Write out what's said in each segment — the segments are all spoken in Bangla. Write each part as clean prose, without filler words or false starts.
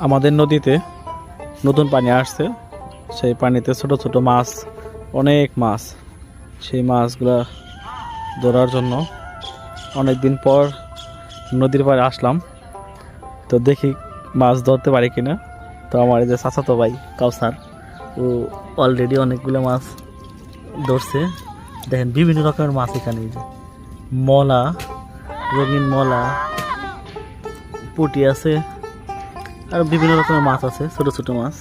আমাদের নদীতে নতুন পানি আসছে, সেই পানিতে ছোট ছোট মাছ, অনেক মাছ। সেই মাছগুলা ধরার জন্য অনেক দিন পর নদীর পাড়ে আসলাম। তো দেখি মাছ ধরতে পারি কিনা। তো আমার এই যে চাচাতো ভাই কাউসার, ও অলরেডি অনেকগুলো মাছ ধরছে। দেখেন বিভিন্ন রকমের মাছ এখানে, এই যে মলা, রঙিন মলা, পুঁটি আছে, আর বিভিন্ন রকমের মাছ আছে, ছোট ছোট মাছ।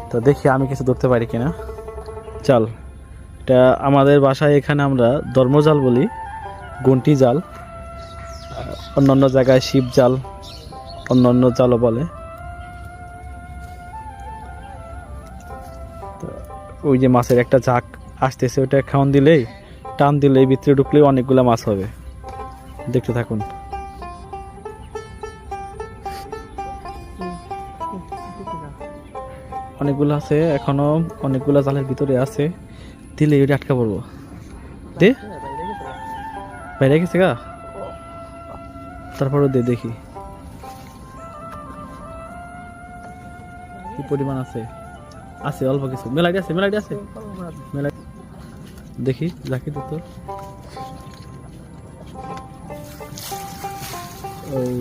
তো দেখি আমি কিছু ধরতে পারি কিনা। জাল, এটা আমাদের বাসায় এখানে আমরা ধর্মজাল বলি, গুন্টি জাল, অন্যান্য জায়গায় শিব জাল, অন্যান্য জালও বলে। ওই যে মাছের একটা ঝাঁক আসতেছে, ওইটা খাওয়ান দিলেই, টান দিলেই, ভিতরে ঢুকলেই অনেকগুলো মাছ হবে। দেখতে থাকুন। অনেকগুলো আছে এখনো, অনেকগুলো জালের ভিতরে আছে। দিলে ওইটা আটকা পড়বো। দে, বাইরে গেছে গা, তারপরে দে, দেখি কি পরিমাণ আছে। আছে অল্প কিছু, মেলাটি আছে, মেলাটি আছে, মেলা। দেখি রাখি তো তোর, ওই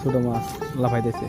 ছোট মাছ লাফাইতেছে।